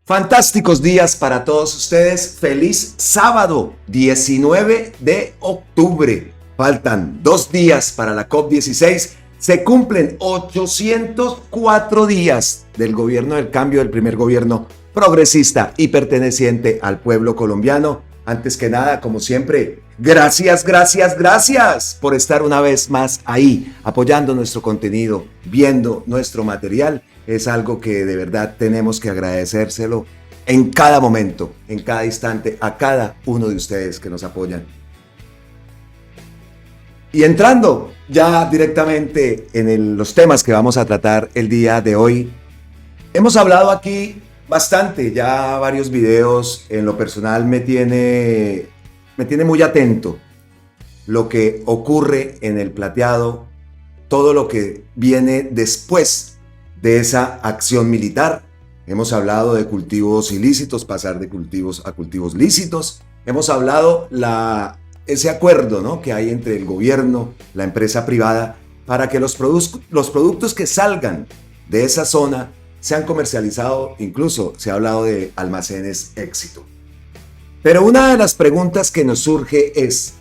Fantásticos días para todos ustedes. Feliz sábado 19 de octubre. Faltan 2 días para la COP16. Se cumplen 804 días del gobierno del cambio, del primer gobierno progresista y perteneciente al pueblo colombiano. Antes que nada, como siempre, gracias por estar una vez más ahí, apoyando nuestro contenido, viendo nuestro material. Es algo que de verdad tenemos que agradecérselo en cada momento, en cada instante, a cada uno de ustedes que nos apoyan. Y entrando ya directamente en los temas que vamos a tratar el día de hoy, hemos hablado aquí bastante, ya varios videos. En lo personal me tiene muy atento lo que ocurre en el plateado, todo lo que viene después de esa acción militar. Hemos hablado de cultivos ilícitos, pasar de cultivos a cultivos lícitos. Hemos hablado ese acuerdo, ¿no?, que hay entre el gobierno, la empresa privada, para que los productos que salgan de esa zona sean comercializados. Incluso se ha hablado de almacenes éxito. Pero una de las preguntas que nos surge es,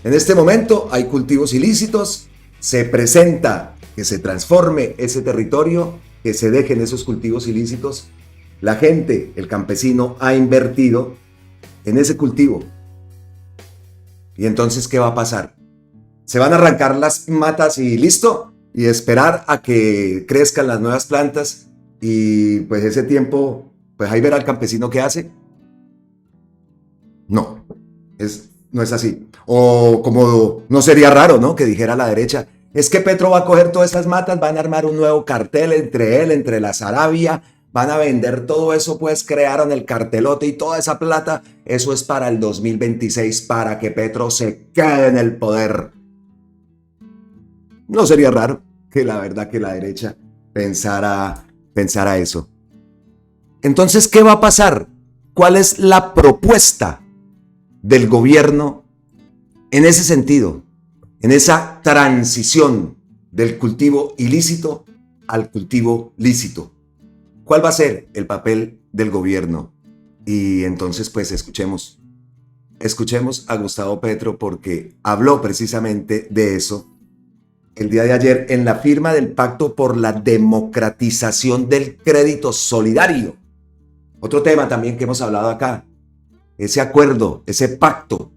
en este momento hay cultivos ilícitos, se presenta que se transforme ese territorio, que se dejen esos cultivos ilícitos. La gente, el campesino, ha invertido en ese cultivo. ¿Y entonces qué va a pasar? ¿Se van a arrancar las matas y listo? ¿Y esperar a que crezcan las nuevas plantas? Y pues ese tiempo, pues ahí verá el campesino qué hace. No es así. O como no sería raro, ¿no?, que dijera la derecha, es que Petro va a coger todas esas matas, van a armar un nuevo cartel entre la Sarabia, van a vender todo eso, pues crearon el cartelote y toda esa plata, eso es para el 2026, para que Petro se quede en el poder. No sería raro que la verdad que la derecha pensara eso. Entonces, ¿qué va a pasar? ¿Cuál es la propuesta del gobierno en ese sentido? En esa transición del cultivo ilícito al cultivo lícito. ¿Cuál va a ser el papel del gobierno? Y entonces pues escuchemos a Gustavo Petro, porque habló precisamente de eso el día de ayer en la firma del Pacto por la Democratización del Crédito Solidario. Otro tema también que hemos hablado acá, ese acuerdo, ese pacto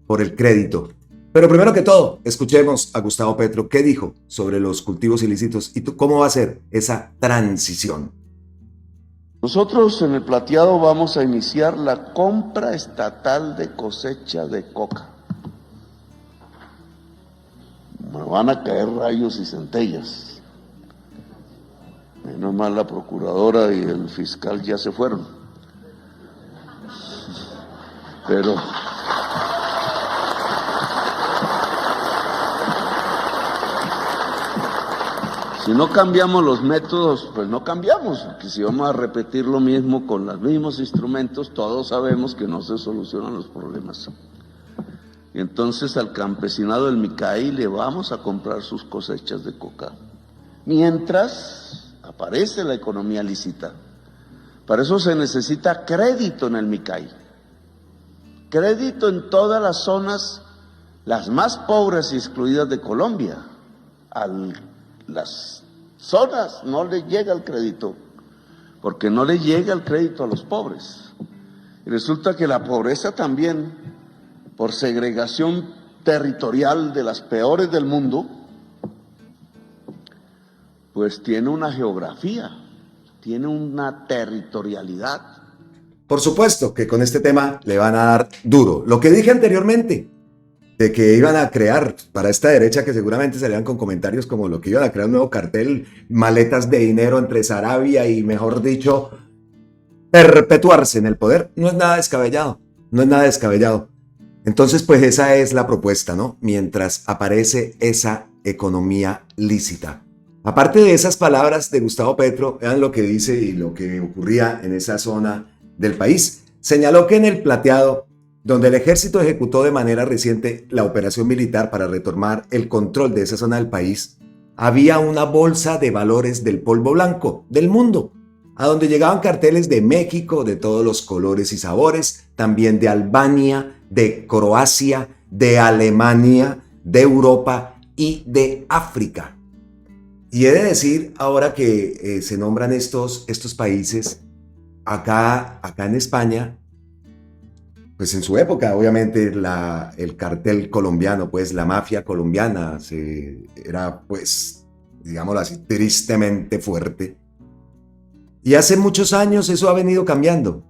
por el crédito. Pero primero que todo, escuchemos a Gustavo Petro qué dijo sobre los cultivos ilícitos y cómo va a ser esa transición. Nosotros en el plateado vamos a iniciar la compra estatal de cosecha de coca. Me van a caer rayos y centellas. Menos mal la procuradora y el fiscal ya se fueron. Pero si no cambiamos los métodos, pues no cambiamos, porque si vamos a repetir lo mismo con los mismos instrumentos, todos sabemos que no se solucionan los problemas. Y entonces al campesinado del Micay le vamos a comprar sus cosechas de coca, mientras aparece la economía lícita. Para eso se necesita crédito en el Micay, crédito en todas las zonas, las más pobres y excluidas de Colombia. Las zonas no le llega el crédito, porque no le llega el crédito a los pobres. Y resulta que la pobreza también, por segregación territorial de las peores del mundo, pues tiene una geografía, tiene una territorialidad. Por supuesto que con este tema le van a dar duro. Lo que dije anteriormente, de que iban a crear para esta derecha, que seguramente salían con comentarios como lo que iban a crear un nuevo cartel, maletas de dinero entre Sarabia y, mejor dicho, perpetuarse en el poder, no es nada descabellado, Entonces, pues esa es la propuesta, ¿no? Mientras aparece esa economía lícita. Aparte de esas palabras de Gustavo Petro, vean lo que dice y lo que ocurría en esa zona del país. Señaló que en el plateado, donde el ejército ejecutó de manera reciente la operación militar para retomar el control de esa zona del país, había una bolsa de valores del polvo blanco del mundo. a donde llegaban carteles de México de todos los colores y sabores, también de Albania, de Croacia, de Alemania, de Europa y de África. Y he de decir, ahora que se nombran estos países, acá en España, pues en su época, obviamente, el cartel colombiano, pues la mafia colombiana era, pues, digámoslo así, tristemente fuerte. Y hace muchos años eso ha venido cambiando.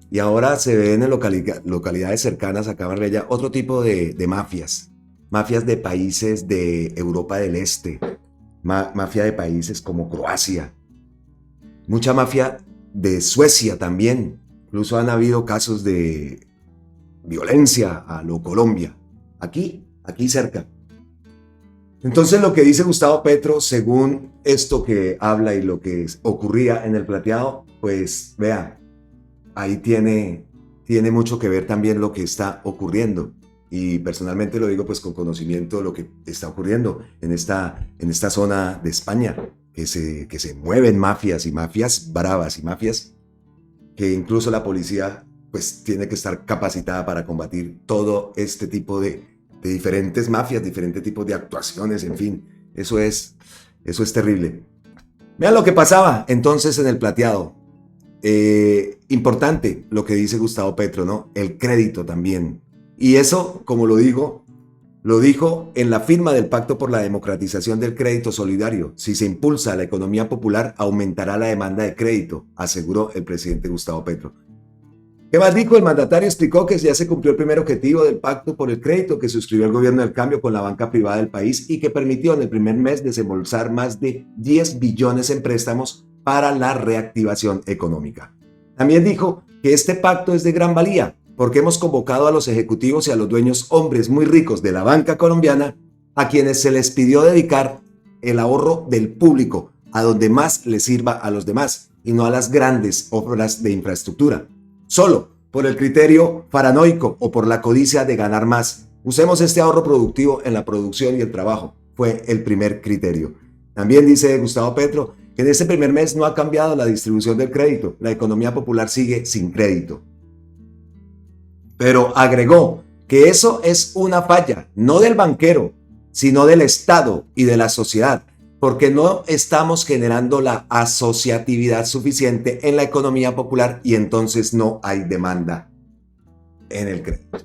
Y ahora se ven en localidades cercanas a Marbella otro tipo de mafias. Mafias de países de Europa del Este. Mafia de países como Croacia. Mucha mafia de Suecia también. Incluso han habido casos de violencia a lo Colombia. Aquí cerca. Entonces lo que dice Gustavo Petro, según esto que habla y lo que ocurría en el plateado, pues vean, ahí tiene mucho que ver también lo que está ocurriendo. Y personalmente lo digo pues con conocimiento de lo que está ocurriendo en esta zona de España, que se mueven mafias y mafias bravas y mafias que incluso la policía pues tiene que estar capacitada para combatir todo este tipo de diferentes mafias, diferentes tipos de actuaciones, en fin, eso es terrible. Vean lo que pasaba entonces en el plateado. Importante lo que dice Gustavo Petro, ¿no? El crédito también. Y eso, como lo dijo en la firma del Pacto por la Democratización del Crédito Solidario. Si se impulsa la economía popular, aumentará la demanda de crédito, aseguró el presidente Gustavo Petro. ¿Qué más dijo? El mandatario explicó que ya se cumplió el primer objetivo del Pacto por el Crédito que suscribió el gobierno del cambio con la banca privada del país y que permitió en el primer mes desembolsar más de 10 billones en préstamos para la reactivación económica. También dijo que este pacto es de gran valía porque hemos convocado a los ejecutivos y a los dueños hombres muy ricos de la banca colombiana a quienes se les pidió dedicar el ahorro del público a donde más les sirva a los demás y no a las grandes obras de infraestructura. Solo por el criterio paranoico o por la codicia de ganar más. Usemos este ahorro productivo en la producción y el trabajo. Fue el primer criterio. También dice Gustavo Petro que en este primer mes no ha cambiado la distribución del crédito. La economía popular sigue sin crédito. Pero agregó que eso es una falla, no del banquero, sino del Estado y de la sociedad, porque no estamos generando la asociatividad suficiente en la economía popular y entonces no hay demanda en el crédito.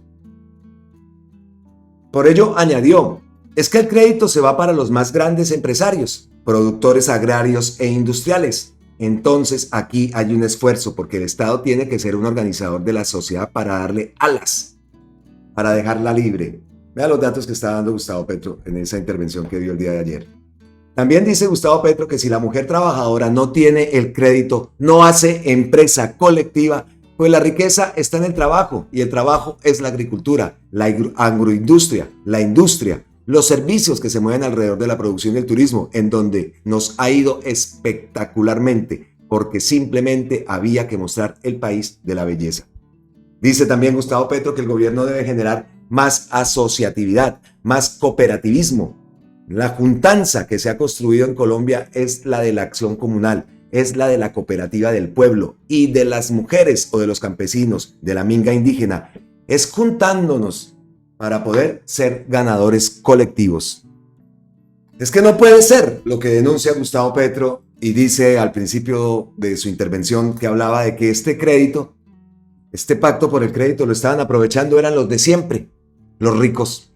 Por ello, añadió, es que el crédito se va para los más grandes empresarios, productores agrarios e industriales. Entonces aquí hay un esfuerzo porque el Estado tiene que ser un organizador de la sociedad para darle alas, para dejarla libre. Vea los datos que está dando Gustavo Petro en esa intervención que dio el día de ayer. También dice Gustavo Petro que si la mujer trabajadora no tiene el crédito, no hace empresa colectiva, pues la riqueza está en el trabajo y el trabajo es la agricultura, la agroindustria, la industria, los servicios que se mueven alrededor de la producción y el turismo, en donde nos ha ido espectacularmente porque simplemente había que mostrar el país de la belleza. Dice también Gustavo Petro que el gobierno debe generar más asociatividad, más cooperativismo. La juntanza que se ha construido en Colombia es la de la acción comunal, es la de la cooperativa del pueblo y de las mujeres o de los campesinos, de la minga indígena. Es juntándonos para poder ser ganadores colectivos. Es que no puede ser lo que denuncia Gustavo Petro y dice al principio de su intervención que hablaba de que este crédito, este pacto por el crédito lo estaban aprovechando, eran los de siempre, los ricos,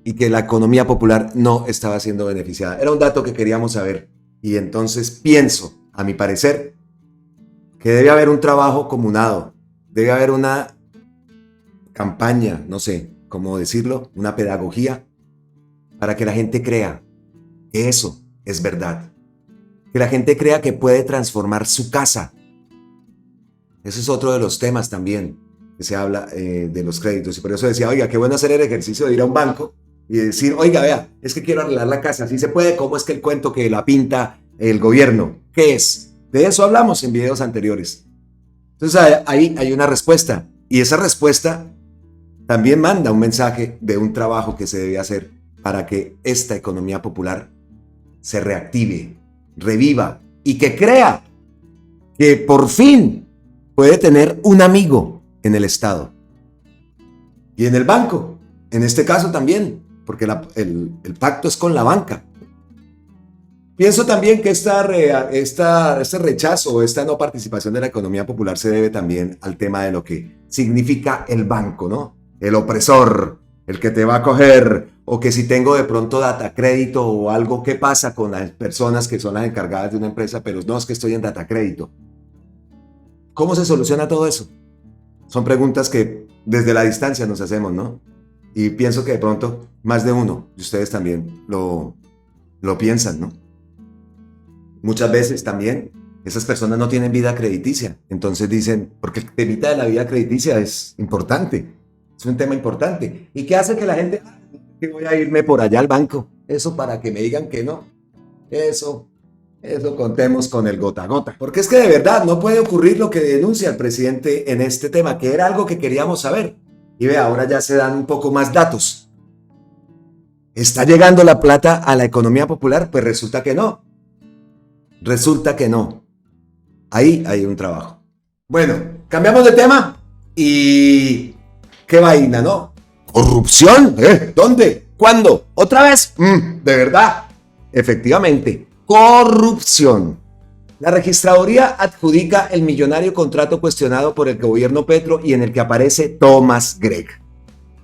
y que la economía popular no estaba siendo beneficiada. Era un dato que queríamos saber y entonces pienso, a mi parecer, que debe haber un trabajo comunado, debe haber una campaña, no sé cómo decirlo, una pedagogía para que la gente crea que eso es verdad, que la gente crea que puede transformar su casa. Ese es otro de los temas también que se habla de los créditos y por eso decía, oiga, qué bueno hacer el ejercicio de ir a un banco y decir, oiga, vea, es que quiero arreglar la casa, ¿sí se puede? ¿Cómo es que el cuento que la pinta el gobierno? ¿Qué es? De eso hablamos en videos anteriores. Entonces ahí hay una respuesta y esa respuesta también manda un mensaje de un trabajo que se debe hacer para que esta economía popular se reactive, reviva y que crea que por fin puede tener un amigo en el Estado y en el banco, en este caso también, porque el pacto es con la banca. Pienso también que este rechazo, esta no participación de la economía popular se debe también al tema de lo que significa el banco, ¿no? El opresor, el que te va a coger, o que si tengo de pronto data crédito o algo, ¿qué pasa con las personas que son las encargadas de una empresa? Pero no, es que estoy en data crédito. ¿Cómo se soluciona todo eso? Son preguntas que desde la distancia nos hacemos, ¿no? Y pienso que de pronto más de uno de ustedes también lo piensan, ¿no? Muchas veces también esas personas no tienen vida crediticia, entonces dicen, porque el temita de la vida crediticia es importante, es un tema importante. ¿Y qué hace que la gente, que voy a irme por allá al banco? Eso para que me digan que no, eso contemos con el gota a gota. Porque es que de verdad no puede ocurrir lo que denuncia el presidente en este tema, que era algo que queríamos saber. Y ve, ahora ya se dan un poco más datos. ¿Está llegando la plata a la economía popular? Pues resulta que no. Resulta que no. Ahí hay un trabajo. Bueno, cambiamos de tema y qué vaina, ¿no? ¿Corrupción? ¿Dónde? ¿Cuándo? ¿Otra vez? ¿De verdad? Efectivamente, corrupción. La registraduría adjudica el millonario contrato cuestionado por el gobierno Petro y en el que aparece Thomas Gregg.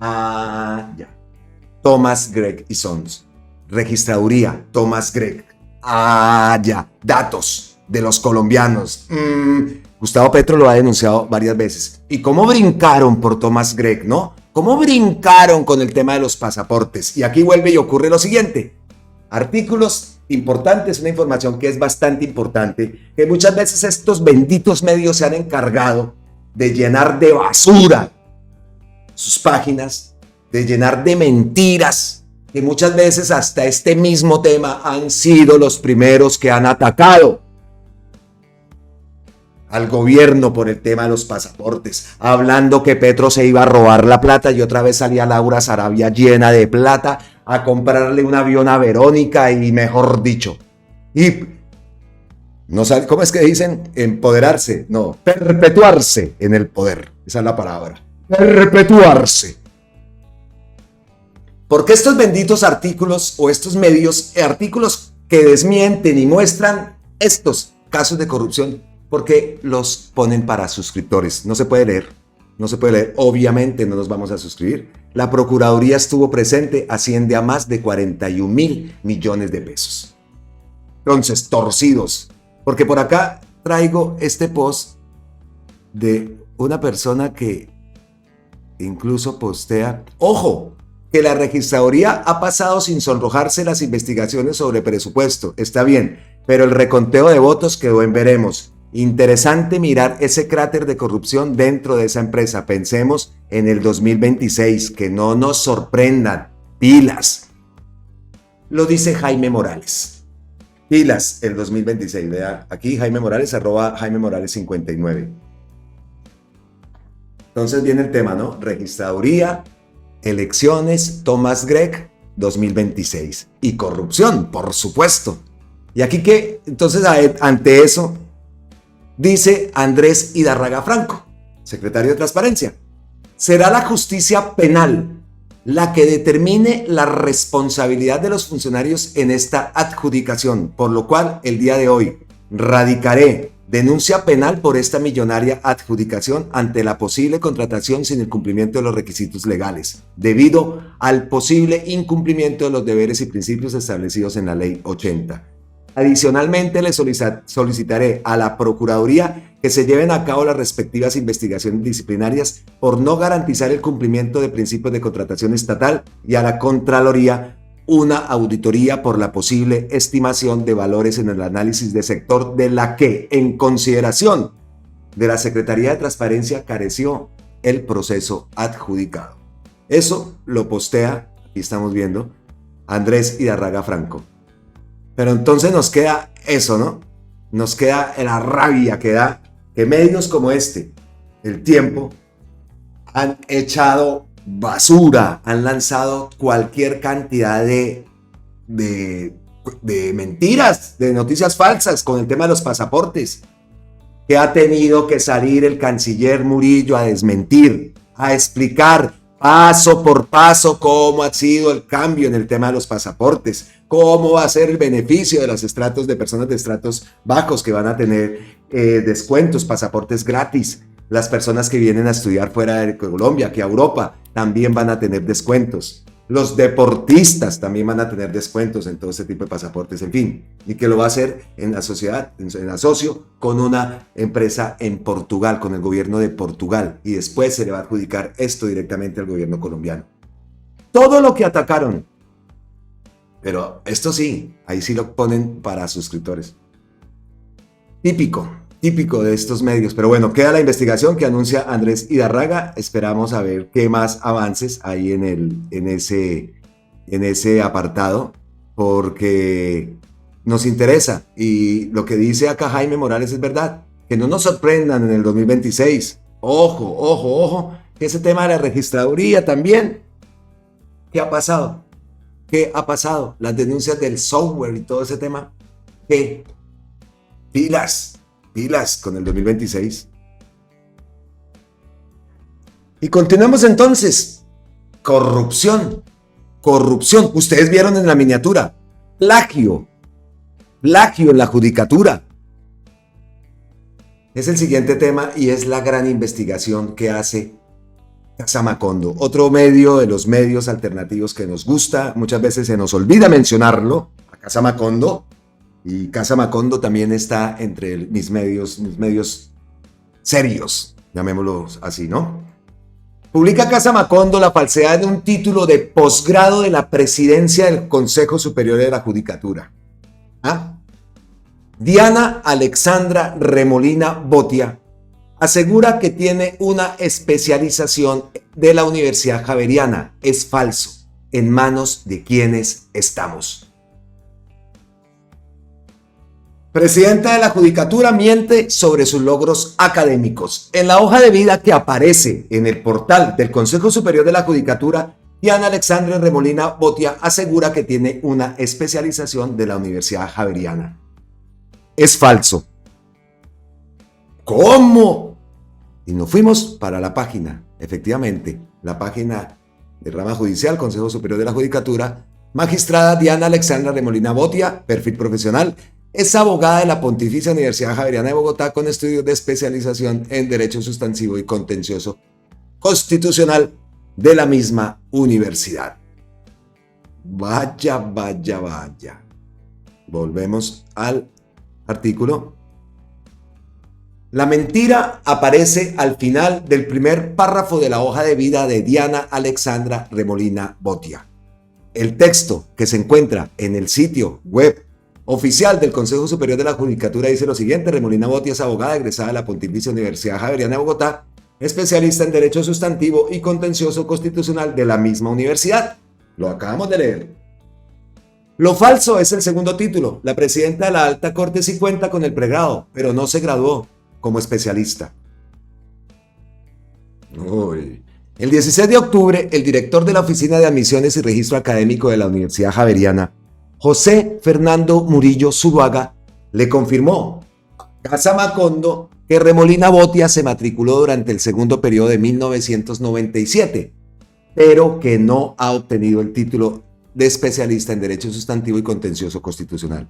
Ya. Thomas Gregg y Sons. Registraduría, Thomas Gregg. Ya. Datos de los colombianos. Gustavo Petro lo ha denunciado varias veces. ¿Y cómo brincaron por Thomas Gregg, no? ¿Cómo brincaron con el tema de los pasaportes? Y aquí vuelve y ocurre lo siguiente. Artículos importantes, una información que es bastante importante, que muchas veces estos benditos medios se han encargado de llenar de basura sus páginas, de llenar de mentiras, que muchas veces hasta este mismo tema han sido los primeros que han atacado al gobierno por el tema de los pasaportes, hablando que Petro se iba a robar la plata y otra vez salía Laura Sarabia llena de plata a comprarle un avión a Verónica y mejor dicho. Y no sabe cómo es que dicen empoderarse, no, perpetuarse en el poder. Esa es la palabra. Perpetuarse. Porque estos benditos artículos o estos medios, artículos que desmienten y muestran estos casos de corrupción, porque los ponen para suscriptores. No se puede leer, no se puede leer. Obviamente no nos vamos a suscribir. La Procuraduría estuvo presente, asciende a más de 41.000 millones de pesos. Entonces, torcidos. Porque por acá traigo este post de una persona que incluso postea, ¡ojo!, que la registraduría ha pasado sin sonrojarse las investigaciones sobre presupuesto. Está bien, pero el reconteo de votos quedó en veremos. Interesante mirar ese cráter de corrupción dentro de esa empresa. Pensemos en el 2026, que no nos sorprendan. Pilas. Lo dice Jaime Morales. Pilas el 2026. Vean, aquí Jaime Morales, @Jaime Morales 59. Entonces viene el tema, ¿no? Registraduría, elecciones, Thomas Gregg, 2026. Y corrupción, por supuesto. Y aquí que, entonces, ante eso, dice Andrés Idarraga Franco, secretario de Transparencia, será la justicia penal la que determine la responsabilidad de los funcionarios en esta adjudicación, por lo cual el día de hoy radicaré denuncia penal por esta millonaria adjudicación ante la posible contratación sin el cumplimiento de los requisitos legales, debido al posible incumplimiento de los deberes y principios establecidos en la Ley 80. Adicionalmente, le solicitaré a la Procuraduría que se lleven a cabo las respectivas investigaciones disciplinarias por no garantizar el cumplimiento de principios de contratación estatal y a la Contraloría una auditoría por la posible estimación de valores en el análisis de sector de la que, en consideración de la Secretaría de Transparencia, careció el proceso adjudicado. Eso lo postea, aquí estamos viendo, Andrés Idarraga Franco. Pero entonces nos queda eso, ¿no? Nos queda la rabia que da que medios como este, El Tiempo, han echado basura, han lanzado cualquier cantidad de mentiras, de noticias falsas con el tema de los pasaportes. que ha tenido que salir el canciller Murillo a desmentir, a explicar paso por paso cómo ha sido el cambio en el tema de los pasaportes, cómo va a ser el beneficio de los estratos de personas de estratos bajos que van a tener descuentos, pasaportes gratis. Las personas que vienen a estudiar fuera de Colombia, que a Europa, también van a tener descuentos. Los deportistas también van a tener descuentos en todo este tipo de pasaportes, en fin, y que lo va a hacer en la sociedad, en asocio con una empresa en Portugal, con el gobierno de Portugal, y después se le va a adjudicar esto directamente al gobierno colombiano. Todo lo que atacaron, pero esto sí, ahí sí lo ponen para suscriptores. Típico de estos medios, pero bueno, queda la investigación que anuncia Andrés Idarraga. Esperamos a ver qué más avances hay en ese apartado, porque nos interesa, y lo que dice acá Jaime Morales es verdad, que no nos sorprendan en el 2026. Ojo, que ese tema de la registraduría también. ¿Qué ha pasado? Las denuncias del software y todo ese tema. ¿Qué? Pilas con el 2026. Y continuamos entonces. Corrupción. Ustedes vieron en la miniatura. Plagio en la judicatura. Es el siguiente tema y es la gran investigación que hace Casa Macondo. Otro medio de los medios alternativos que nos gusta. Muchas veces se nos olvida mencionarlo. A Casa Macondo. Y Casa Macondo también está entre mis medios serios, llamémoslos así, ¿no? Publica Casa Macondo la falsedad de un título de posgrado de la presidencia del Consejo Superior de la Judicatura. Diana Alexandra Remolina Botia asegura que tiene una especialización de la Universidad Javeriana. Es falso. ¿En manos de quiénes estamos? Presidenta de la Judicatura miente sobre sus logros académicos. En la hoja de vida que aparece en el portal del Consejo Superior de la Judicatura, Diana Alexandra Remolina Botia asegura que tiene una especialización de la Universidad Javeriana. Es falso. ¿Cómo? Y nos fuimos para la página, efectivamente, la página de rama judicial, Consejo Superior de la Judicatura. Magistrada Diana Alexandra Remolina Botia, perfil profesional. Es abogada de la Pontificia Universidad Javeriana de Bogotá con estudios de especialización en Derecho Sustantivo y Contencioso Constitucional de la misma universidad. Vaya. Volvemos al artículo. La mentira aparece al final del primer párrafo de la hoja de vida de Diana Alexandra Remolina Botia. El texto que se encuentra en el sitio web oficial del Consejo Superior de la Judicatura dice lo siguiente: Remolina Botia es abogada egresada de la Pontificia Universidad Javeriana de Bogotá, especialista en Derecho Sustantivo y Contencioso Constitucional de la misma universidad. Lo acabamos de leer. Lo falso es el segundo título. La presidenta de la Alta Corte sí cuenta con el pregrado, pero no se graduó como especialista. El 16 de octubre, el director de la Oficina de Admisiones y Registro Académico de la Universidad Javeriana, José Fernando Murillo Zuluaga, le confirmó a Casa Macondo que Remolina Botia se matriculó durante el segundo periodo de 1997, pero que no ha obtenido el título de especialista en Derecho Sustantivo y Contencioso Constitucional.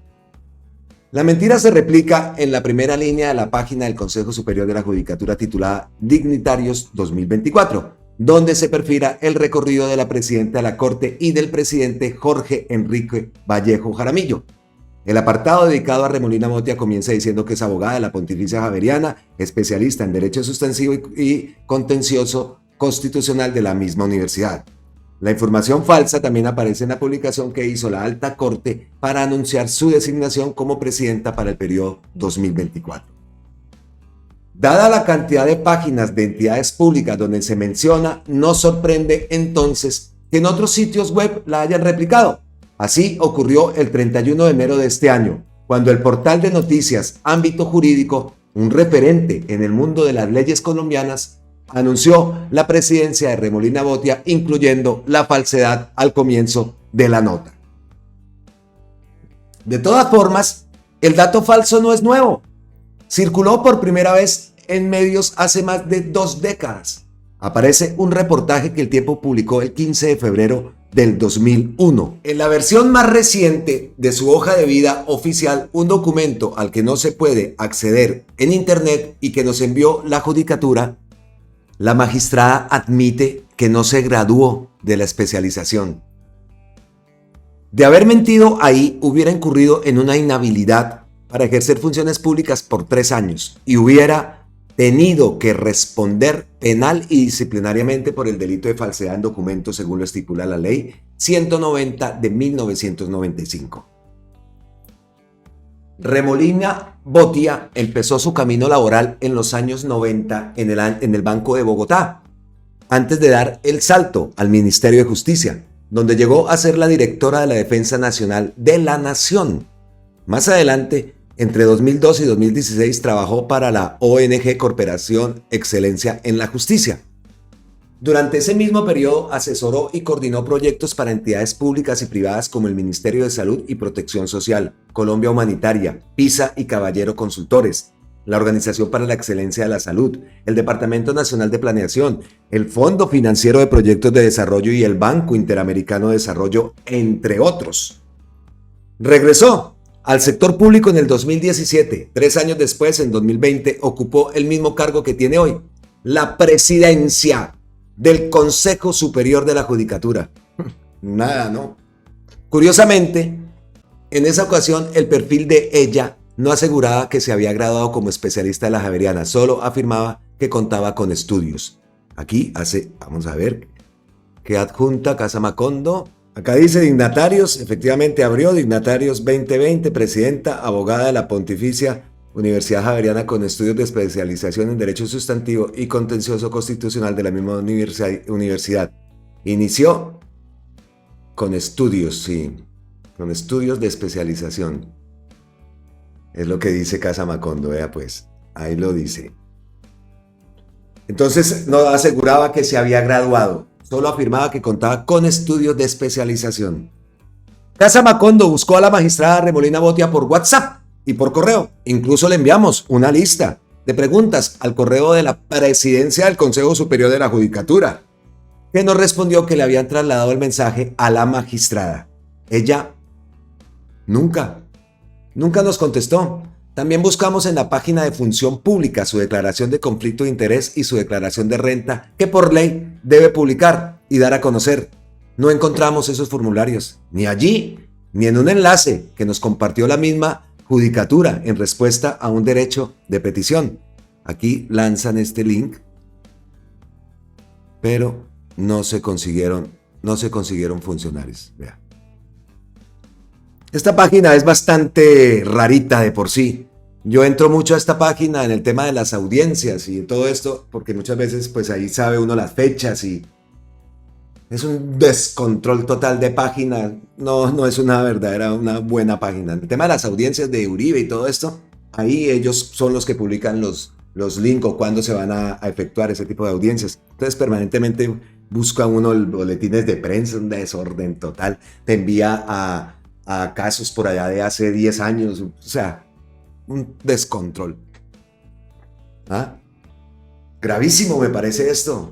La mentira se replica en la primera línea de la página del Consejo Superior de la Judicatura titulada Dignitarios 2024, donde se perfila el recorrido de la presidenta de la Corte y del presidente Jorge Enrique Vallejo Jaramillo. El apartado dedicado a Remolina Botia comienza diciendo que es abogada de la Pontificia Javeriana, especialista en Derecho Sustantivo y Contencioso Constitucional de la misma universidad. La información falsa también aparece en la publicación que hizo la Alta Corte para anunciar su designación como presidenta para el periodo 2024. Dada la cantidad de páginas de entidades públicas donde se menciona, no sorprende entonces que en otros sitios web la hayan replicado. Así ocurrió el 31 de enero de este año, cuando el portal de noticias Ámbito Jurídico, un referente en el mundo de las leyes colombianas, anunció la presidencia de Remolina Botia, incluyendo la falsedad al comienzo de la nota. De todas formas, el dato falso no es nuevo. circuló por primera vez en medios hace más de 2 décadas. Aparece un reportaje que El Tiempo publicó el 15 de febrero del 2001. En la versión más reciente de su hoja de vida oficial, un documento al que no se puede acceder en internet y que nos envió la judicatura, la magistrada admite que no se graduó de la especialización. De haber mentido ahí, hubiera incurrido en una inhabilidad para ejercer funciones públicas por 3 años y hubiera tenido que responder penal y disciplinariamente por el delito de falsedad en documentos según lo estipula la ley 190 de 1995. Remolina Botia empezó su camino laboral en los años 90 en el Banco de Bogotá, antes de dar el salto al Ministerio de Justicia, donde llegó a ser la directora de la Defensa Nacional de la Nación. Más adelante, entre 2012 y 2016, trabajó para la ONG Cooperación Excelencia en la Justicia. Durante ese mismo periodo, asesoró y coordinó proyectos para entidades públicas y privadas como el Ministerio de Salud y Protección Social, Colombia Humanitaria, PISA y Caballero Consultores, la Organización para la Excelencia de la Salud, el Departamento Nacional de Planeación, el Fondo Financiero de Proyectos de Desarrollo y el Banco Interamericano de Desarrollo, entre otros. Regresó al sector público en el 2017. 3 años después, en 2020, ocupó el mismo cargo que tiene hoy, la presidencia del Consejo Superior de la Judicatura. Nada, ¿no? Curiosamente, en esa ocasión el perfil de ella no aseguraba que se había graduado como especialista de la Javeriana, solo afirmaba que contaba con estudios. Aquí vamos a ver, que adjunta Casa Macondo. Acá dice dignatarios, efectivamente abrió dignatarios 2020, presidenta, abogada de la Pontificia Universidad Javeriana con estudios de especialización en Derecho Sustantivo y Contencioso Constitucional de la misma universidad. Inició con estudios, sí, con estudios de especialización. Es lo que dice Casa Macondo, vea pues, ahí lo dice. Entonces no aseguraba que se había graduado. Solo afirmaba que contaba con estudios de especialización. Casa Macondo buscó a la magistrada Remolina Botia por WhatsApp y por correo. Incluso le enviamos una lista de preguntas al correo de la presidencia del Consejo Superior de la Judicatura, que nos respondió que le habían trasladado el mensaje a la magistrada. Ella nunca nos contestó. También buscamos en la página de Función Pública su declaración de conflicto de interés y su declaración de renta, que por ley debe publicar y dar a conocer. No encontramos esos formularios, ni allí, ni en un enlace que nos compartió la misma Judicatura en respuesta a un derecho de petición. Aquí lanzan este link, pero no se consiguieron funcionarios. Vea. Esta página es bastante rarita de por sí. Yo entro mucho a esta página en el tema de las audiencias y todo esto, porque muchas veces pues ahí sabe uno las fechas y es un descontrol total de página. No es una buena página. El tema de las audiencias de Uribe y todo esto, ahí ellos son los que publican los links o cuándo se van a efectuar ese tipo de audiencias. Entonces permanentemente busca uno el boletines de prensa, un desorden total. Te envía a casos por allá de hace 10 años, o sea, un descontrol. Gravísimo me parece esto.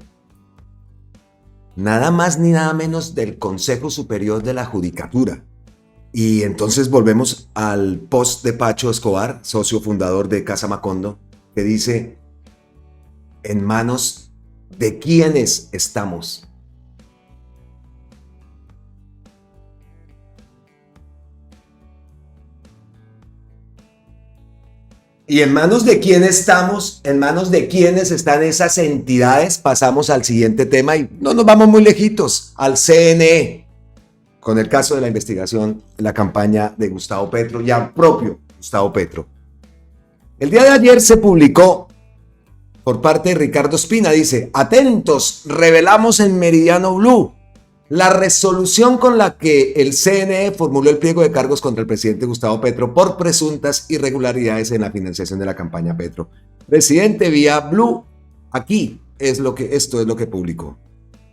Nada más ni nada menos del Consejo Superior de la Judicatura. Y entonces volvemos al post de Pacho Escobar, socio fundador de Casa Macondo, que dice: ¿en manos de quiénes estamos? ¿Y en manos de quién estamos? ¿En manos de quiénes están esas entidades? Pasamos al siguiente tema y no nos vamos muy lejitos, al CNE, con el caso de la investigación, la campaña de Gustavo Petro y al propio Gustavo Petro. El día de ayer se publicó por parte de Ricardo Espina, dice: atentos, revelamos en Meridiano Blue la resolución con la que el CNE formuló el pliego de cargos contra el presidente Gustavo Petro por presuntas irregularidades en la financiación de la campaña Petro. Presidente vía Blue, esto es lo que publicó.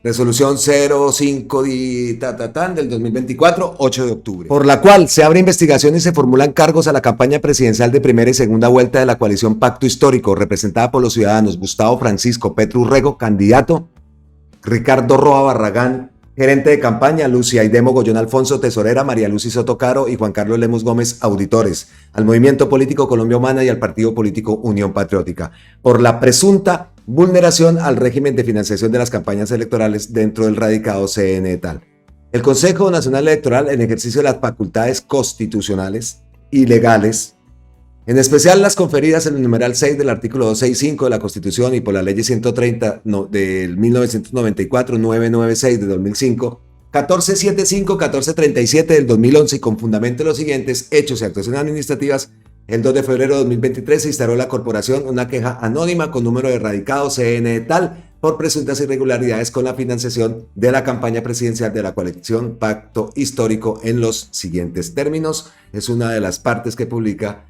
Resolución 05 del 2024, 8 de octubre, por la cual se abre investigación y se formulan cargos a la campaña presidencial de primera y segunda vuelta de la coalición Pacto Histórico, representada por los ciudadanos Gustavo Francisco Petro Urrego, candidato, Ricardo Roa Barragán, gerente de campaña, Lucia Aide Mogollón Alfonso, tesorera, María Lucy Soto Caro y Juan Carlos Lemus Gómez, auditores, al Movimiento Político Colombia Humana y al Partido Político Unión Patriótica, por la presunta vulneración al régimen de financiación de las campañas electorales dentro del radicado CNE tal. El Consejo Nacional Electoral, en ejercicio de las facultades constitucionales y legales, en especial las conferidas en el numeral 6 del artículo 265 de la Constitución y por la Ley 130 del 1994, 996 de 2005, 1475, 1437 del 2011 y con fundamento en los siguientes hechos y actuaciones administrativas, el 2 de febrero de 2023 se instauró la corporación una queja anónima con número de radicado CNE tal por presuntas irregularidades con la financiación de la campaña presidencial de la coalición Pacto Histórico en los siguientes términos. Es una de las partes que publica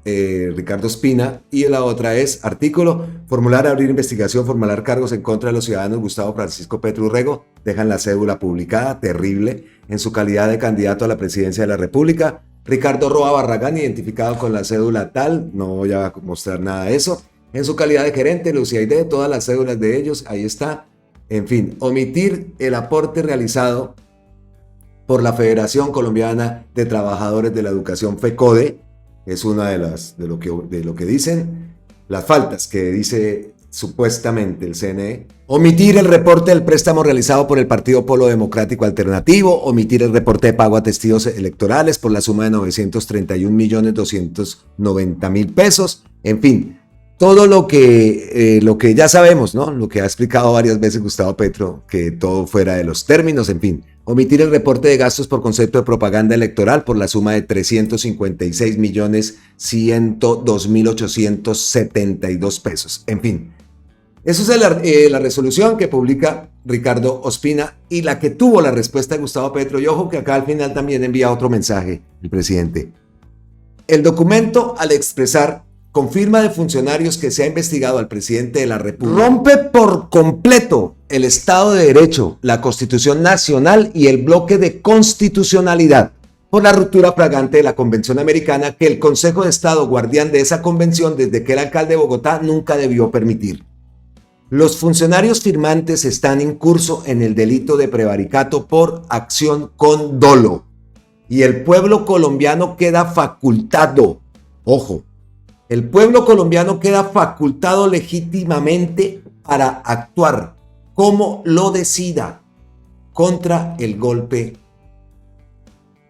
Ricardo Ospina, y la otra es artículo, formular, abrir investigación, formular cargos en contra de los ciudadanos Gustavo Francisco Petro Urrego, dejan la cédula publicada, terrible, en su calidad de candidato a la presidencia de la República, Ricardo Roa Barragán, identificado con la cédula tal, no voy a mostrar nada de eso, en su calidad de gerente, Lucia Aide, todas las cédulas de ellos, ahí está, en fin, omitir el aporte realizado por la Federación Colombiana de Trabajadores de la Educación, FECODE, es una de lo que dicen, las faltas que dice supuestamente el CNE, omitir el reporte del préstamo realizado por el Partido Polo Democrático Alternativo, omitir el reporte de pago a testigos electorales por la suma de 931.290.000 pesos, en fin, todo lo que ya sabemos, ¿no? Lo que ha explicado varias veces Gustavo Petro, que todo fuera de los términos, en fin. Omitir el reporte de gastos por concepto de propaganda electoral por la suma de 356.102.872 pesos. En fin, eso es la resolución que publica Ricardo Ospina y la que tuvo la respuesta de Gustavo Petro. Y ojo que acá al final también envía otro mensaje el presidente. El documento, al expresar con firma de funcionarios que se ha investigado al presidente de la República, rompe por completo el Estado de Derecho, la Constitución Nacional y el bloque de constitucionalidad por la ruptura flagrante de la Convención Americana que el Consejo de Estado, guardián de esa convención desde que era alcalde de Bogotá, nunca debió permitir. Los funcionarios firmantes están en curso en el delito de prevaricato por acción con dolo y el pueblo colombiano queda facultado, ojo, el pueblo colombiano queda facultado legítimamente para actuar como lo decida contra el golpe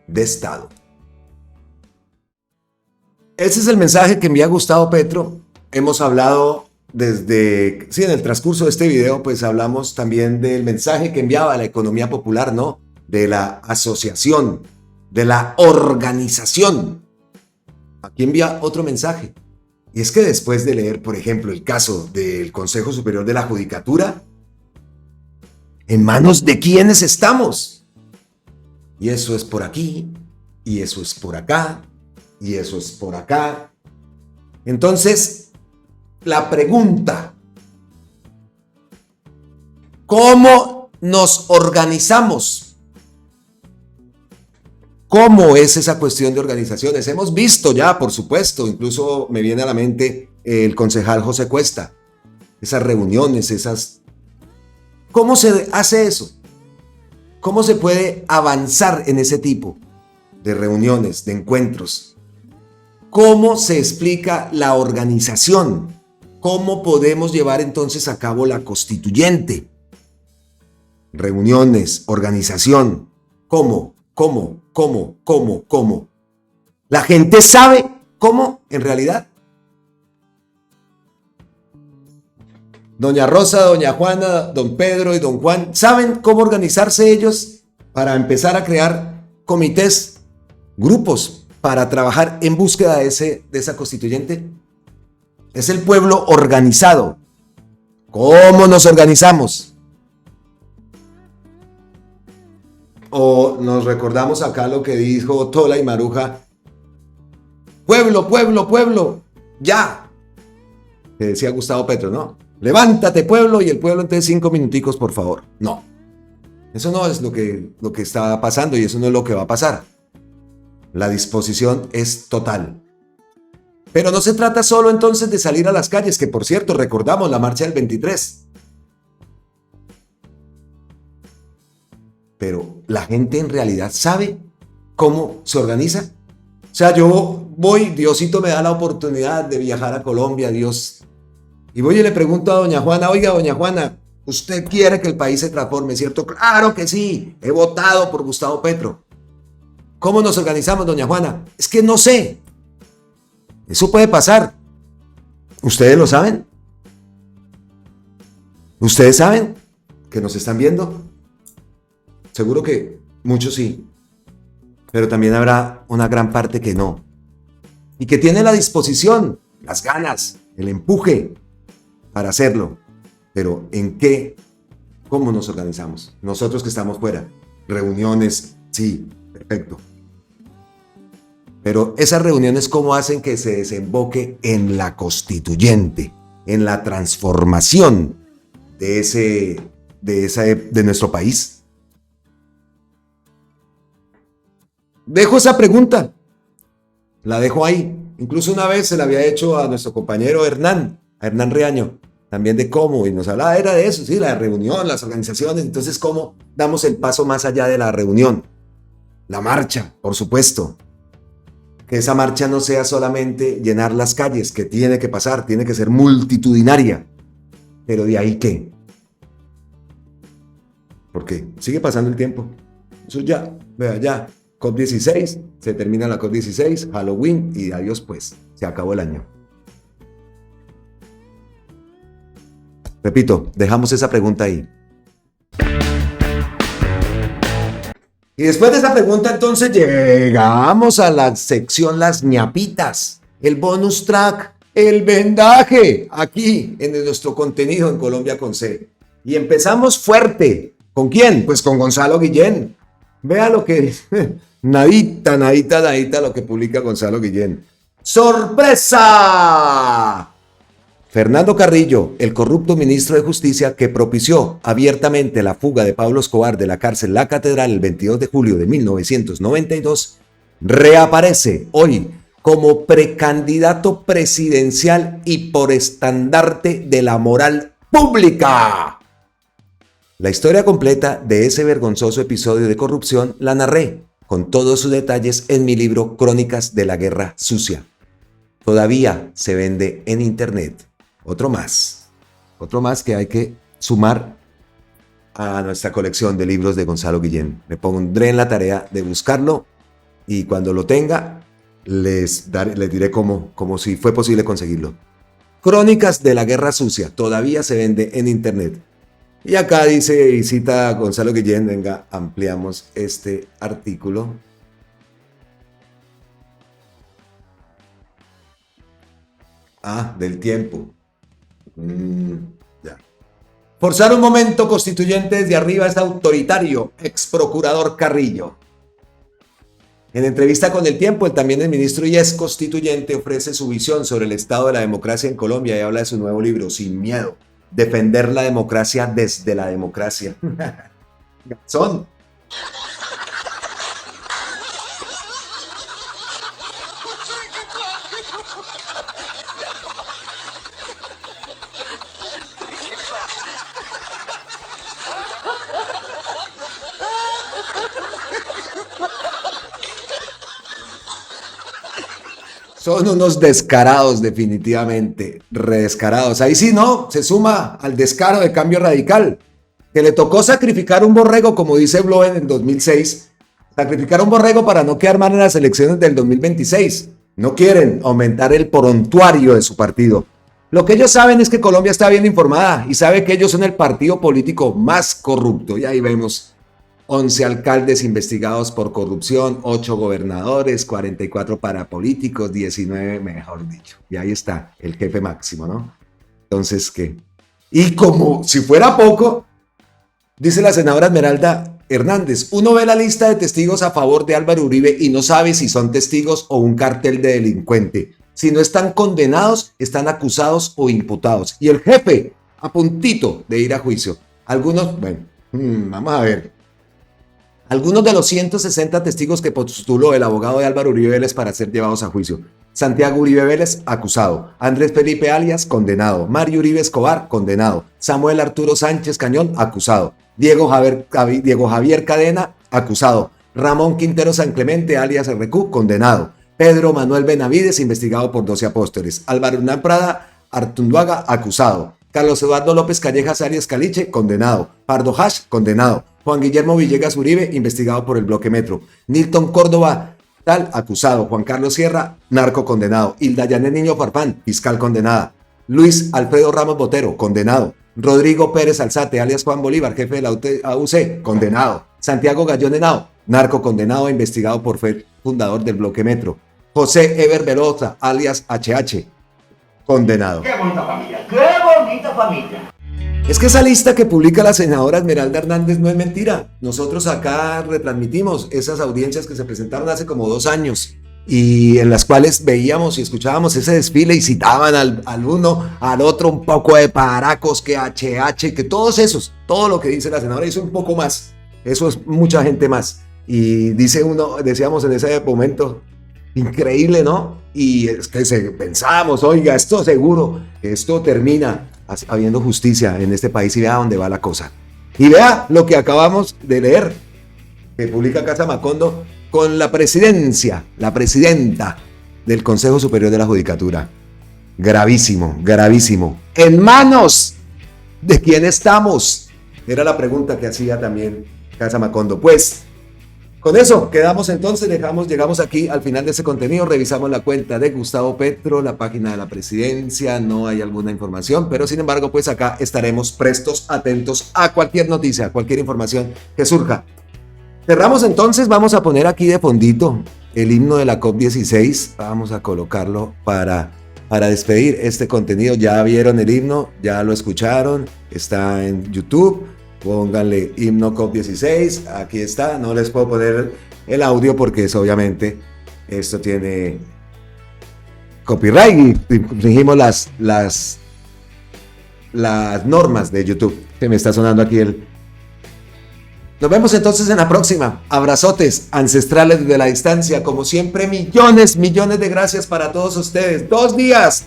de Estado. Ese es el mensaje que envía Gustavo Petro. Hemos hablado en el transcurso de este video, pues hablamos también del mensaje que enviaba la economía popular, ¿no? De la asociación, de la organización. Aquí envía otro mensaje. Y es que después de leer, por ejemplo, el caso del Consejo Superior de la Judicatura, ¿en manos de quiénes estamos? Y eso es por aquí, y eso es por acá, y eso es por acá. Entonces, la pregunta, ¿cómo nos organizamos? ¿Cómo es esa cuestión de organizaciones? Hemos visto ya, por supuesto, incluso me viene a la mente el concejal José Cuesta, esas reuniones, ¿Cómo se hace eso? ¿Cómo se puede avanzar en ese tipo de reuniones, de encuentros? ¿Cómo se explica la organización? ¿Cómo podemos llevar entonces a cabo la constituyente? Reuniones, organización, ¿cómo? ¿La gente sabe cómo en realidad? Doña Rosa, doña Juana, don Pedro y don Juan, ¿saben cómo organizarse ellos para empezar a crear comités, grupos para trabajar en búsqueda de esa constituyente? Es el pueblo organizado. ¿Cómo nos organizamos? O nos recordamos acá lo que dijo Tola y Maruja. Pueblo, ya. Que decía Gustavo Petro, ¿no? Levántate, pueblo, y el pueblo entonces 5 minuticos, por favor. No, eso no es lo que está pasando y eso no es lo que va a pasar. La disposición es total. Pero no se trata solo entonces de salir a las calles, que por cierto, recordamos la marcha del 23. Pero la gente en realidad sabe cómo se organiza. O sea, yo voy, Diosito me da la oportunidad de viajar a Colombia, Dios. Y voy y le pregunto a doña Juana, oiga, doña Juana, ¿usted quiere que el país se transforme, cierto? Claro que sí, he votado por Gustavo Petro. ¿Cómo nos organizamos, doña Juana? Es que no sé. Eso puede pasar. ¿Ustedes lo saben? ¿Ustedes saben que nos están viendo? Seguro que muchos sí. Pero también habrá una gran parte que no. Y que tiene la disposición, las ganas, el empuje para hacerlo. Pero ¿en qué? ¿Cómo nos organizamos? Nosotros que estamos fuera. Reuniones, sí, perfecto. Pero esas reuniones, ¿cómo hacen que se desemboque en la constituyente, en la transformación de nuestro país? Dejo esa pregunta, la dejo ahí. Incluso una vez se la había hecho a nuestro compañero Hernán Riaño, también de cómo, y nos hablaba, era de eso, sí, la reunión, las organizaciones. Entonces, ¿cómo damos el paso más allá de la reunión? La marcha, por supuesto. Que esa marcha no sea solamente llenar las calles, que tiene que pasar, tiene que ser multitudinaria. Pero ¿de ahí qué? Porque sigue pasando el tiempo. Eso ya, vea, ya. COP16, se termina la COP16, Halloween y adiós pues, se acabó el año. Repito, dejamos esa pregunta ahí. Y después de esa pregunta entonces llegamos a la sección Las ñapitas, el bonus track, el vendaje, aquí en nuestro contenido en Colombia con C. Y empezamos fuerte. ¿Con quién? Pues con Gonzalo Guillén. Vea lo que... Nadita lo que publica Gonzalo Guillén. ¡Sorpresa! Fernando Carrillo, el corrupto ministro de Justicia que propició abiertamente la fuga de Pablo Escobar de la cárcel La Catedral el 22 de julio de 1992, reaparece hoy como precandidato presidencial y por estandarte de la moral pública. La historia completa de ese vergonzoso episodio de corrupción la narré con todos sus detalles en mi libro Crónicas de la Guerra Sucia. Todavía se vende en internet. Otro más que hay que sumar a nuestra colección de libros de Gonzalo Guillén. Me pondré en la tarea de buscarlo y cuando lo tenga les diré cómo si fue posible conseguirlo. Crónicas de la Guerra Sucia, todavía se vende en internet. Y acá dice y cita Gonzalo Guillén, venga, ampliamos este artículo. Del tiempo. Ya. Forzar un momento constituyente desde arriba es autoritario, ex procurador Carrillo. En entrevista con El Tiempo, el también el ministro y ex constituyente ofrece su visión sobre el estado de la democracia en Colombia y habla de su nuevo libro, Sin Miedo, defender la democracia desde la democracia. Son. Son unos descarados, definitivamente, redescarados. Ahí sí, no, se suma al descaro de Cambio Radical, que le tocó sacrificar un borrego, como dice Blo en el 2006, sacrificar un borrego para no quedar mal en las elecciones del 2026. No quieren aumentar el prontuario de su partido. Lo que ellos saben es que Colombia está bien informada y sabe que ellos son el partido político más corrupto. Y ahí vemos 11 alcaldes investigados por corrupción, 8 gobernadores, 44 parapolíticos, 19, mejor dicho. Y ahí está el jefe máximo, ¿no? Entonces, ¿qué? Y como si fuera poco, dice la senadora Esmeralda Hernández, uno ve la lista de testigos a favor de Álvaro Uribe y no sabe si son testigos o un cartel de delincuente. Si no están condenados, están acusados o imputados. Y el jefe a puntito de ir a juicio. Algunos, bueno, vamos a ver. Algunos de los 160 testigos que postuló el abogado de Álvaro Uribe Vélez para ser llevados a juicio. Santiago Uribe Vélez, acusado. Andrés Felipe Alias, condenado. Mario Uribe Escobar, condenado. Samuel Arturo Sánchez Cañón, acusado. Diego Javier Cadena, acusado. Ramón Quintero San Clemente, alias RQ, condenado. Pedro Manuel Benavides, investigado por 12 apóstoles. Álvaro Hernán Prada Artunduaga, acusado. Carlos Eduardo López Callejas alias Caliche, condenado. Pardo Hash, condenado. Juan Guillermo Villegas Uribe, investigado por el Bloque Metro. Nilton Córdoba Tal, acusado. Juan Carlos Sierra, narco, condenado. Hilda Yanet Niño Farfán, fiscal, condenada. Luis Alfredo Ramos Botero, condenado. Rodrigo Pérez Alzate, alias Juan Bolívar, jefe de la AUC, condenado. Santiago Gallón Henao, narco, condenado, investigado por ser fundador del Bloque Metro. José Eber Velosa, alias HH, condenado. ¡Qué bonita familia! ¡Qué bonita familia! Es que esa lista que publica la senadora Esmeralda Hernández no es mentira. Nosotros acá retransmitimos esas audiencias que se presentaron hace como 2 años y en las cuales veíamos y escuchábamos ese desfile y citaban al uno, al otro, un poco de paracos, que HH, que todos esos, todo lo que dice la senadora, eso un poco más, eso es mucha gente más. Y dice uno, decíamos en ese momento, increíble, ¿no? Y es que pensábamos, oiga, esto seguro, esto termina habiendo justicia en este país y vea dónde va la cosa. Y vea lo que acabamos de leer, que publica Casa Macondo con la presidenta del Consejo Superior de la Judicatura. Gravísimo, gravísimo. ¿En manos de quién estamos? Era la pregunta que hacía también Casa Macondo. Pues con eso quedamos entonces, llegamos aquí al final de ese contenido, revisamos la cuenta de Gustavo Petro, la página de la presidencia, no hay alguna información, pero sin embargo pues acá estaremos prestos, atentos a cualquier noticia, a cualquier información que surja. Cerramos entonces, vamos a poner aquí de fondito el himno de la COP16, vamos a colocarlo para despedir este contenido. Ya vieron el himno, ya lo escucharon, está en YouTube. Pónganle himno COP16, aquí está, no les puedo poner el audio porque es obviamente, esto tiene copyright y infringimos las normas de YouTube. Se me está sonando aquí Nos vemos entonces en la próxima. Abrazotes ancestrales desde la distancia, como siempre, millones de gracias para todos ustedes. 2 días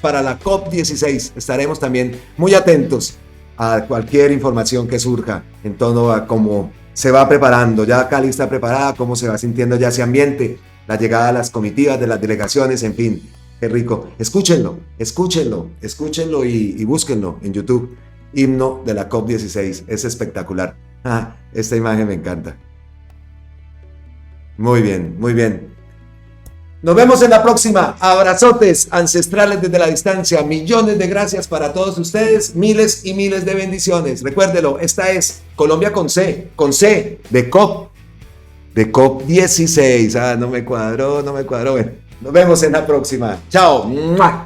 para la COP16, estaremos también muy atentos a cualquier información que surja en torno a cómo se va preparando, ya Cali está preparada, cómo se va sintiendo ya ese ambiente, la llegada de las comitivas, de las delegaciones, en fin, qué rico. Escúchenlo y búsquenlo en YouTube. Himno de la COP16, es espectacular. Esta imagen me encanta. Muy bien. Nos vemos en la próxima. Abrazotes ancestrales desde la distancia. Millones de gracias para todos ustedes. Miles y miles de bendiciones. Recuérdelo, esta es Colombia con C de COP. De COP16. No me cuadró. Bueno, nos vemos en la próxima. Chao. ¡Mua!